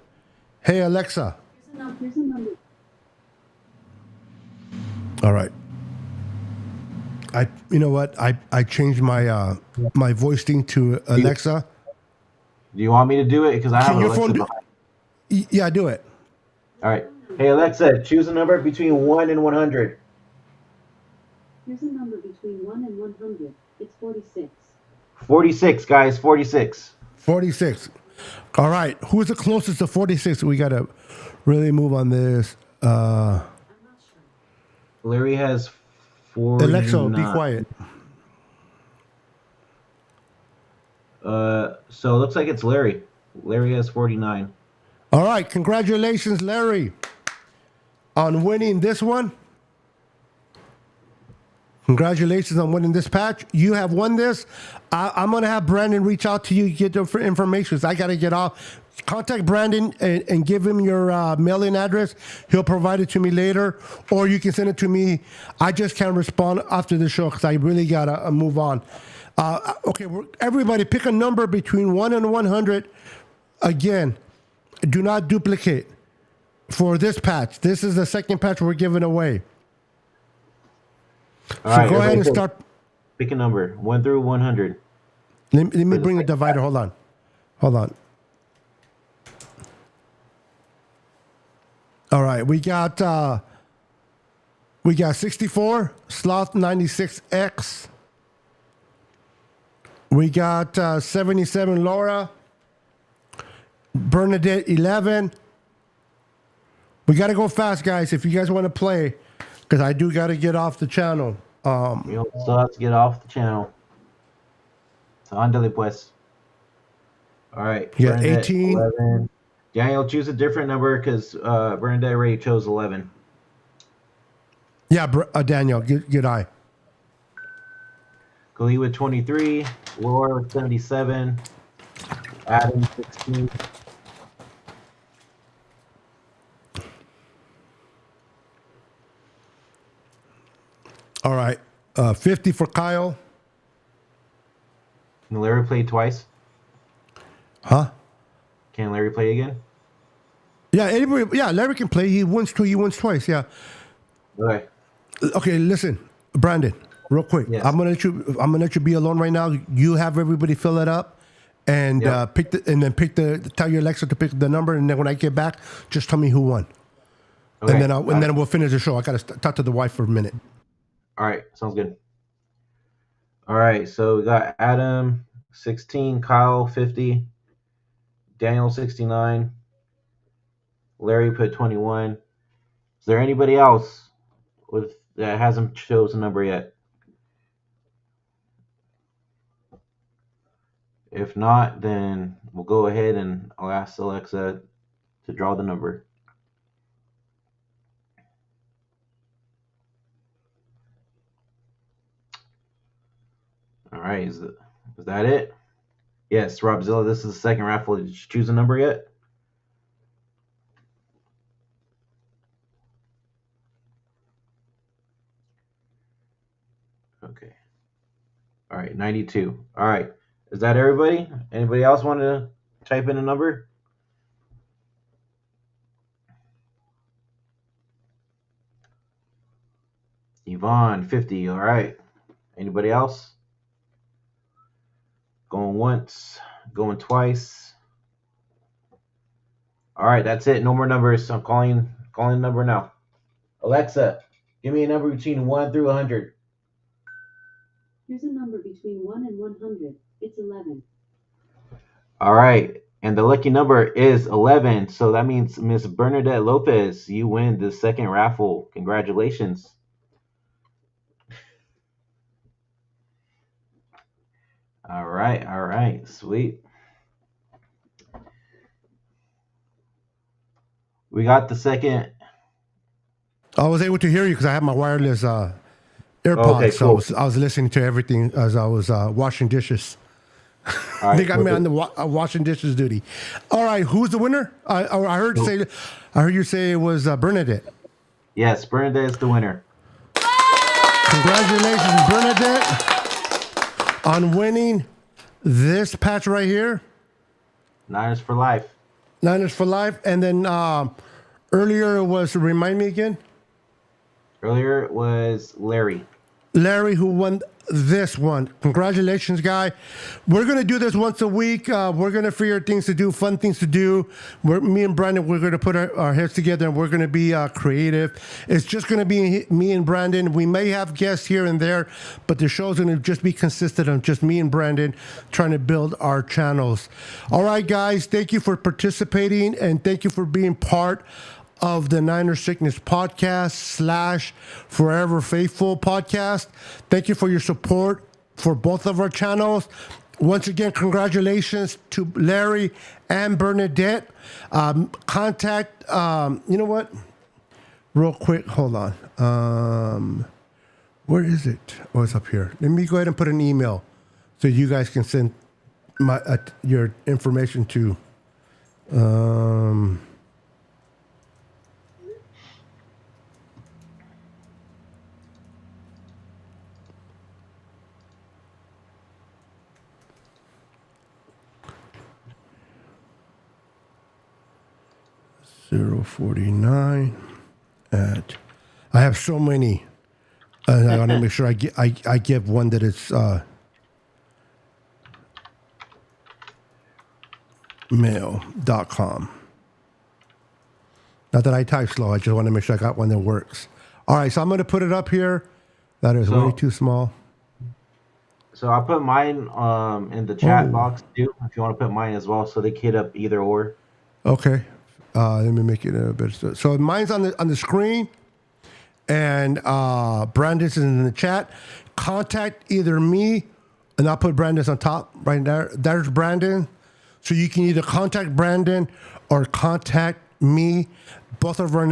Hey Alexa. Here's a number. All right. You know what? I changed my my voice thing to Alexa. Do you want me to do it? Because I have Alexa behind. Yeah, do it. All right. Hey Alexa, choose a number between 1 and 100. Here's a number between 1 and 100. It's 46. 46, guys. 46. 46. All right. Who's the closest to 46? We got to really move on this. I'm not sure. Larry has 49. Alexa, be quiet. So it looks like it's Larry. Larry has 49. All right. Congratulations, Larry, on winning this one. Congratulations on winning this patch. You have won this. I'm going to have Brandon reach out to you, get the information. I got to get off. Contact Brandon and give him your mailing address. He'll provide it to me later, or you can send it to me. I just can't respond after the show because I really got to move on. Okay, everybody pick a number between 1 and 100. Again, do not duplicate for this patch. This is the second patch we're giving away. All so right, go ahead and start. Pick a number, 1 through 100. Let me bring the divider. Hold on. All right, we got 64, Sloth 96X. We got 77, Laura. Bernadette 11. We got to go fast, guys, if you guys want to play, because I do got to get off the channel. We still have to get off the channel. So, ándale pues. All right. You got 18. 11. Daniel, choose a different number because Bernadette already chose 11. Yeah, Daniel, good eye. Khalid with 23. Laura with 77. Adam 16. All right. 50 for Kyle. Can Larry play twice? Huh? Can Larry play again? Yeah, Larry can play. He wins twice. Yeah. Okay. Okay, listen, Brandon, real quick. Yes. I'm gonna let you be alone right now. You have everybody fill it up, and tell your Alexa to pick the number, and then when I get back, just tell me who won, Okay. and then we'll finish the show. I gotta talk to the wife for a minute. All right, sounds good. All right, so we got Adam 16, Kyle 50, Daniel 69, Larry put 21. Is there anybody else that hasn't chosen a number yet? If not, then we'll go ahead and I'll ask Alexa to draw the number. All right, is that it? Yes, Robzilla, this is the second raffle. Did you choose a number yet? Okay. All right, 92. All right. Is that everybody? Anybody else want to type in a number? Yvonne, 50. All right. Anybody else? Going once, going twice. All right, that's it. No more numbers. I'm calling a number now. Alexa, give me a number between 1 through 100. Here's a number between 1 and 100. It's 11. All right. And the lucky number is 11. So that means Miss Bernadette Lopez, you win the second raffle. Congratulations. All right. All right. Sweet. We got the second. I was able to hear you because I have my wireless AirPods. Okay, cool. So I was listening to everything as I was washing dishes. All right, They got me on the washing dishes duty. All right, who's the winner? I heard you say it was Bernadette. Yes, Bernadette is the winner. Congratulations, Bernadette, on winning this patch right here. Niners for life. Niners for life. And then earlier it was, remind me again? Earlier it was Larry. Larry, who won this one. Congratulations, guy. We're going to do this once a week. We're going to figure things to do, fun things to do. Me and Brandon, we're going to put our heads together and we're going to be creative. It's just going to be me and Brandon. We may have guests here and there, but the show's going to just be consistent of just me and Brandon trying to build our channels. All right, guys, thank you for participating and thank you for being part of the Niner Sickness podcast / Forever Faithful podcast. Thank you for your support for both of our channels. Once again, congratulations to Larry and Bernadette. Contact, you know what? Real quick, hold on. Where is it? Oh, it's up here. Let me go ahead and put an email so you guys can send your information to. 049 at. I have so many. And I want to make sure I give one that is mail.com. Not that I type slow. I just want to make sure I got one that works. All right, so I'm going to put it up here. That is way too small. So I'll put mine in the chat box too, if you want to put mine as well, so they hit up either or. Okay. Let me make it a bit. So mine's on the screen, and Brandon's is in the chat. Contact either me, and I'll put Brandon's on top right there. There's Brandon. So you can either contact Brandon or contact me. Both of our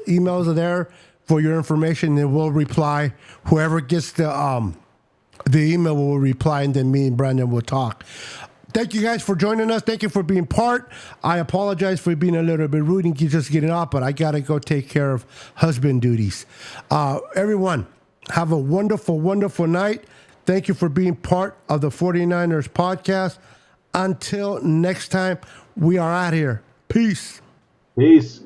emails are there for your information, and we'll reply. Whoever gets the email will reply, and then me and Brandon will talk. Thank you guys for joining us. Thank you for being part. I apologize for being a little bit rude and just getting off, but I got to go take care of husband duties. Everyone, have a wonderful, wonderful night. Thank you for being part of the 49ers podcast. Until next time, we are out here. Peace. Peace.